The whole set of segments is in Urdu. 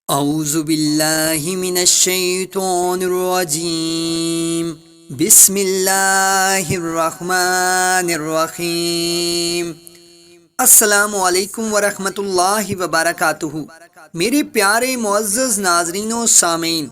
اعوذ باللہ من الشیطان الرجیم بسم اللہ الرحمن الرحیم۔ السلام علیکم ورحمۃ اللہ وبرکاتہ۔ میرے پیارے معزز ناظرین و سامعین،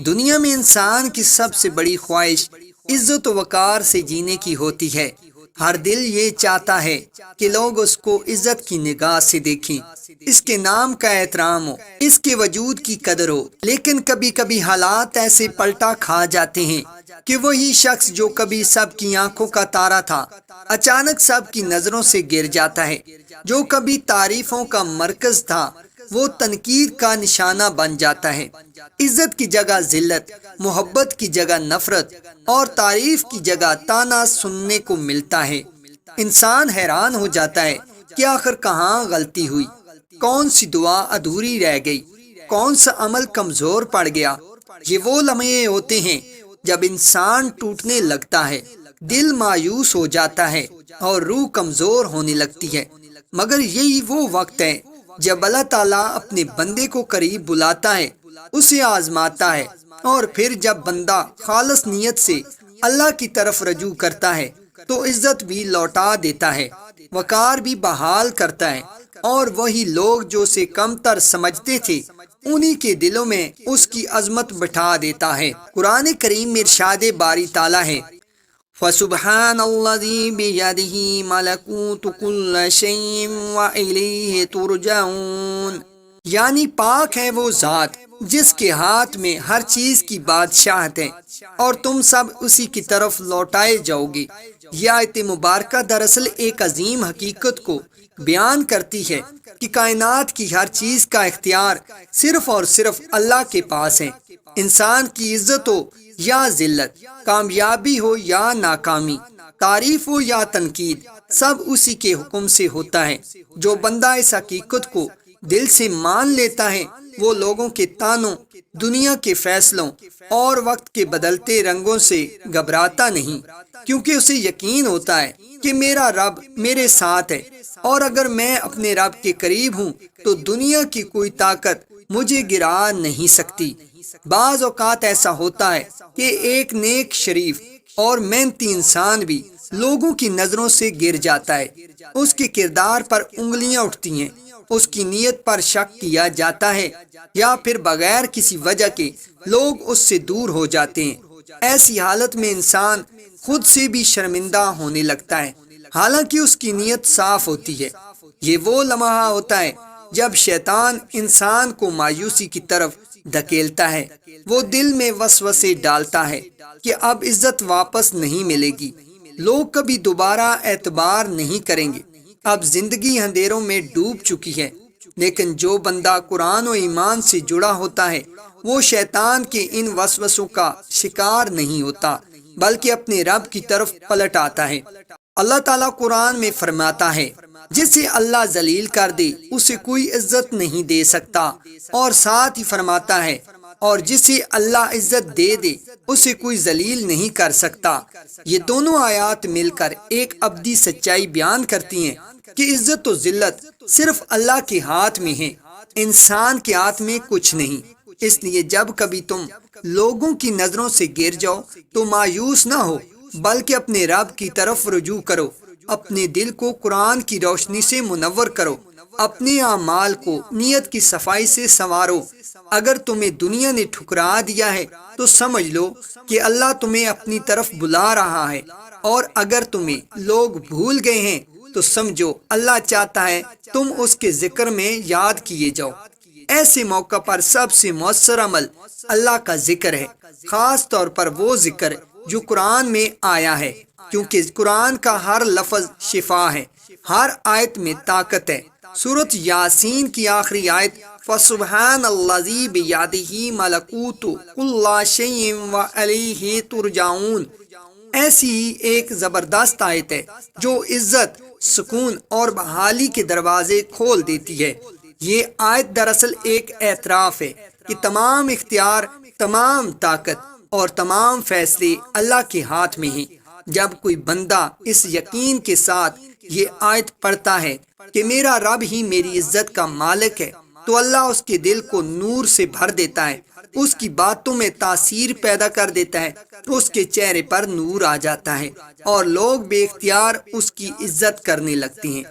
دنیا میں انسان کی سب سے بڑی خواہش عزت و وقار سے جینے کی ہوتی ہے۔ ہر دل یہ چاہتا ہے کہ لوگ اس کو عزت کی نگاہ سے دیکھیں، اس کے نام کا احترام ہو، اس کے وجود کی قدر ہو۔ لیکن کبھی کبھی حالات ایسے پلٹا کھا جاتے ہیں کہ وہی شخص جو کبھی سب کی آنکھوں کا تارا تھا، اچانک سب کی نظروں سے گر جاتا ہے۔ جو کبھی تعریفوں کا مرکز تھا، وہ تنقید کا نشانہ بن جاتا ہے۔ عزت کی جگہ ذلت، محبت کی جگہ نفرت اور تعریف کی جگہ طعنہ سننے کو ملتا ہے۔ انسان حیران ہو جاتا ہے کہ آخر کہاں غلطی ہوئی، کون سی دعا ادھوری رہ گئی، کون سا عمل کمزور پڑ گیا۔ یہ وہ لمحے ہوتے ہیں جب انسان ٹوٹنے لگتا ہے، دل مایوس ہو جاتا ہے اور روح کمزور ہونے لگتی ہے۔ مگر یہی وہ وقت ہے جب اللہ تعالیٰ اپنے بندے کو قریب بلاتا ہے، اسے آزماتا ہے، اور پھر جب بندہ خالص نیت سے اللہ کی طرف رجوع کرتا ہے تو عزت بھی لوٹا دیتا ہے، وقار بھی بحال کرتا ہے، اور وہی لوگ جو اسے کم تر سمجھتے تھے، انہی کے دلوں میں اس کی عظمت بٹھا دیتا ہے۔ قرآن کریم میں ارشاد باری تعالیٰ ہے، فَسُبْحَانَ الَّذِي بِيَدِهِ مَلَكُوتُ كُلِّ شَيْءٍ وَإِلَيْهِ تُرْجَعُونَ، یعنی پاک ہے وہ ذات جس کے ہاتھ میں ہر چیز کی بادشاہت ہے اور تم سب اسی کی طرف لوٹائے جاؤ گے۔ یہ آیت مبارکہ دراصل ایک عظیم حقیقت کو بیان کرتی ہے کہ کائنات کی ہر چیز کا اختیار صرف اور صرف اللہ کے پاس ہے۔ انسان کی عزت ہو یا ذلت، کامیابی ہو یا ناکامی، تعریف ہو یا تنقید، سب اسی کے حکم سے ہوتا ہے۔ جو بندہ اس حقیقت کو دل سے مان لیتا ہے، وہ لوگوں کے طعنوں، دنیا کے فیصلوں اور وقت کے بدلتے رنگوں سے گھبراتا نہیں، کیونکہ اسے یقین ہوتا ہے کہ میرا رب میرے ساتھ ہے، اور اگر میں اپنے رب کے قریب ہوں تو دنیا کی کوئی طاقت مجھے گرا نہیں سکتی۔ بعض اوقات ایسا ہوتا ہے کہ ایک نیک، شریف اور محنتی انسان بھی لوگوں کی نظروں سے گر جاتا ہے، اس کے کردار پر انگلیاں اٹھتی ہیں، اس کی نیت پر شک کیا جاتا ہے، یا پھر بغیر کسی وجہ کے لوگ اس سے دور ہو جاتے ہیں۔ ایسی حالت میں انسان خود سے بھی شرمندہ ہونے لگتا ہے، حالانکہ اس کی نیت صاف ہوتی ہے۔ یہ وہ لمحہ ہوتا ہے جب شیطان انسان کو مایوسی کی طرف دھکیلتا ہے۔ وہ دل میں وسوسے ڈالتا ہے کہ اب عزت واپس نہیں ملے گی، لوگ کبھی دوبارہ اعتبار نہیں کریں گے، اب زندگی اندھیروں میں ڈوب چکی ہے۔ لیکن جو بندہ قرآن و ایمان سے جڑا ہوتا ہے، وہ شیطان کے ان وسوسوں کا شکار نہیں ہوتا، بلکہ اپنے رب کی طرف پلٹ آتا ہے۔ اللہ تعالیٰ قرآن میں فرماتا ہے، جسے اللہ ذلیل کر دے اسے کوئی عزت نہیں دے سکتا، اور ساتھ ہی فرماتا ہے، اور جسے اللہ عزت دے دے اسے کوئی ذلیل نہیں کر سکتا۔ یہ دونوں آیات مل کر ایک ابدی سچائی بیان کرتی ہیں کہ عزت و ذلت صرف اللہ کے ہاتھ میں ہے، انسان کے ہاتھ میں کچھ نہیں۔ اس لیے جب کبھی تم لوگوں کی نظروں سے گر جاؤ تو مایوس نہ ہو، بلکہ اپنے رب کی طرف رجوع کرو، اپنے دل کو قرآن کی روشنی سے منور کرو، اپنے اعمال کو نیت کی صفائی سے سنوارو۔ اگر تمہیں دنیا نے ٹھکرا دیا ہے تو سمجھ لو کہ اللہ تمہیں اپنی طرف بلا رہا ہے، اور اگر تمہیں لوگ بھول گئے ہیں تو سمجھو اللہ چاہتا ہے تم اس کے ذکر میں یاد کیے جاؤ۔ ایسے موقع پر سب سے مؤثر عمل اللہ کا ذکر ہے، خاص طور پر وہ ذکر جو قرآن میں آیا ہے، کیونکہ قرآن کا ہر لفظ شفا ہے، ہر آیت میں طاقت ہے۔ سورۃ یاسین کی آخری آیت فَسُبْحَانَ الَّذِي بِيَدِهِ مَلَكُوتُ كُلِّ شَيْءٍ وَإِلَيْهِ تُرْجَعُونَ ایسی ہی ایک زبردست آیت ہے جو عزت، سکون اور بحالی کے دروازے کھول دیتی ہے۔ یہ آیت دراصل ایک اعتراف ہے کہ تمام اختیار، تمام طاقت اور تمام فیصلے اللہ کے ہاتھ میں ہیں۔ جب کوئی بندہ اس یقین کے ساتھ یہ آیت پڑھتا ہے کہ میرا رب ہی میری عزت کا مالک ہے تو اللہ اس کے دل کو نور سے بھر دیتا ہے، اس کی باتوں میں تاثیر پیدا کر دیتا ہے، اس کے چہرے پر نور آ جاتا ہے اور لوگ بے اختیار اس کی عزت کرنے لگتے ہیں۔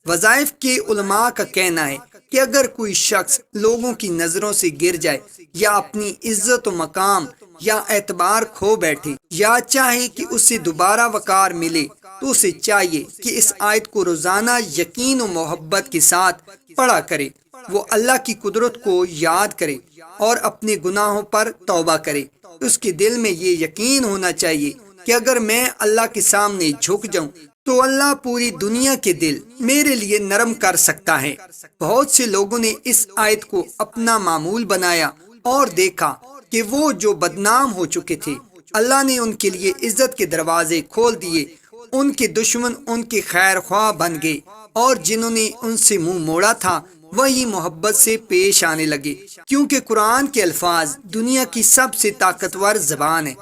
وظائف کے علماء کا کہنا ہے کہ اگر کوئی شخص لوگوں کی نظروں سے گر جائے یا اپنی عزت و مقام یا اعتبار کھو بیٹھے یا چاہے کہ اسے دوبارہ وقار ملے، تو اسے چاہیے کہ اس آیت کو روزانہ یقین و محبت کے ساتھ پڑھا کرے، وہ اللہ کی قدرت کو یاد کرے اور اپنے گناہوں پر توبہ کرے۔ اس کے دل میں یہ یقین ہونا چاہیے کہ اگر میں اللہ کے سامنے جھک جاؤں تو اللہ پوری دنیا کے دل میرے لیے نرم کر سکتا ہے۔ بہت سے لوگوں نے اس آیت کو اپنا معمول بنایا اور دیکھا کہ وہ جو بدنام ہو چکے تھے، اللہ نے ان کے لیے عزت کے دروازے کھول دیے، ان کے دشمن ان کے خیر خواہ بن گئے، اور جنہوں نے ان سے منہ موڑا تھا وہی محبت سے پیش آنے لگے، کیونکہ قرآن کے الفاظ دنیا کی سب سے طاقتور زبان ہے۔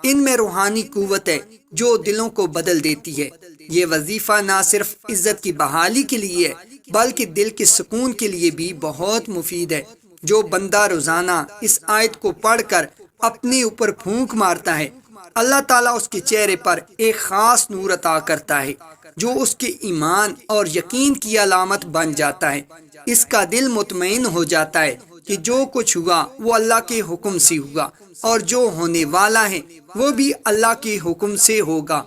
ان میں روحانی قوت ہے جو دلوں کو بدل دیتی ہے۔ یہ وظیفہ نہ صرف عزت کی بحالی کے لیے ہے بلکہ دل کے سکون کے لیے بھی بہت مفید ہے۔ جو بندہ روزانہ اس آیت کو پڑھ کر اپنے اوپر پھونک مارتا ہے، اللہ تعالیٰ اس کے چہرے پر ایک خاص نور عطا کرتا ہے جو اس کے ایمان اور یقین کی علامت بن جاتا ہے۔ اس کا دل مطمئن ہو جاتا ہے کہ جو کچھ ہوا وہ اللہ کے حکم سے ہوا، اور جو ہونے والا ہے وہ بھی اللہ کے حکم سے ہوگا۔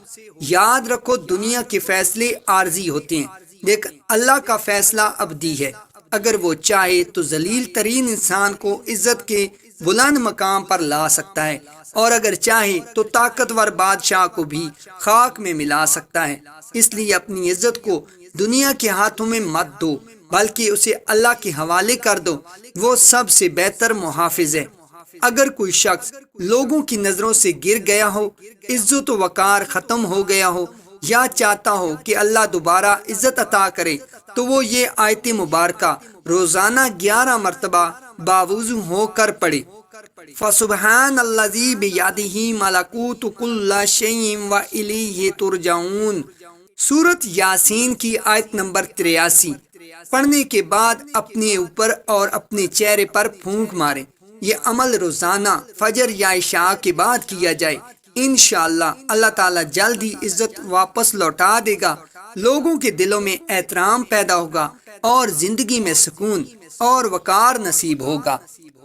یاد رکھو، دنیا کے فیصلے عارضی ہوتے ہیں لیکن اللہ کا فیصلہ ابدی ہے۔ اگر وہ چاہے تو ذلیل ترین انسان کو عزت کے بلند مقام پر لا سکتا ہے، اور اگر چاہے تو طاقتور بادشاہ کو بھی خاک میں ملا سکتا ہے۔ اس لیے اپنی عزت کو دنیا کے ہاتھوں میں مت دو بلکہ اسے اللہ کے حوالے کر دو، وہ سب سے بہتر محافظ ہے۔ اگر کوئی شخص لوگوں کی نظروں سے گر گیا ہو، عزت و وقار ختم ہو گیا ہو، یا چاہتا ہو کہ اللہ دوبارہ عزت عطا کرے، تو وہ یہ آیت مبارکہ روزانہ 11 مرتبہ باوضو ہو کر پڑھے۔ فَسُبْحَانَ الَّذِي بِيَدِهِ مَلَكُوتُ كُلِّ شَيْءٍ وَإِلَيْهِ تُرْجَعُونَ۔ سورۃ یاسین کی آیت نمبر 83 پڑھنے کے بعد اپنے اوپر اور اپنے چہرے پر پھونک ماریں۔ یہ عمل روزانہ فجر یا عشاء کے بعد کیا جائے۔ انشاءاللہ اللہ تعالیٰ جلد ہی عزت واپس لوٹا دے گا، لوگوں کے دلوں میں احترام پیدا ہوگا اور زندگی میں سکون اور وقار نصیب ہوگا۔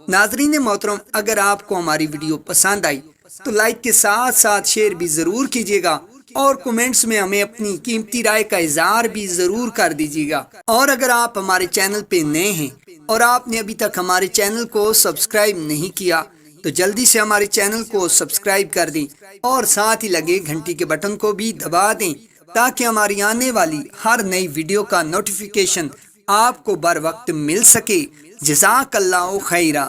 ناظرین محترم، اگر آپ کو ہماری ویڈیو پسند آئی تو لائک کے ساتھ ساتھ شیئر بھی ضرور کیجیے گا، اور کومنٹس میں ہمیں اپنی قیمتی رائے کا اظہار بھی ضرور کر دیجیے گا۔ اور اگر آپ ہمارے چینل پہ نئے ہیں اور آپ نے ابھی تک ہمارے چینل کو سبسکرائب نہیں کیا تو جلدی سے ہمارے چینل کو سبسکرائب کر دیں اور ساتھ ہی لگے گھنٹی کے بٹن کو بھی دبا دیں تاکہ ہماری آنے والی ہر نئی ویڈیو کا نوٹیفیکیشن آپ کو بر وقت مل سکے۔ جزاک اللہ خیرہ۔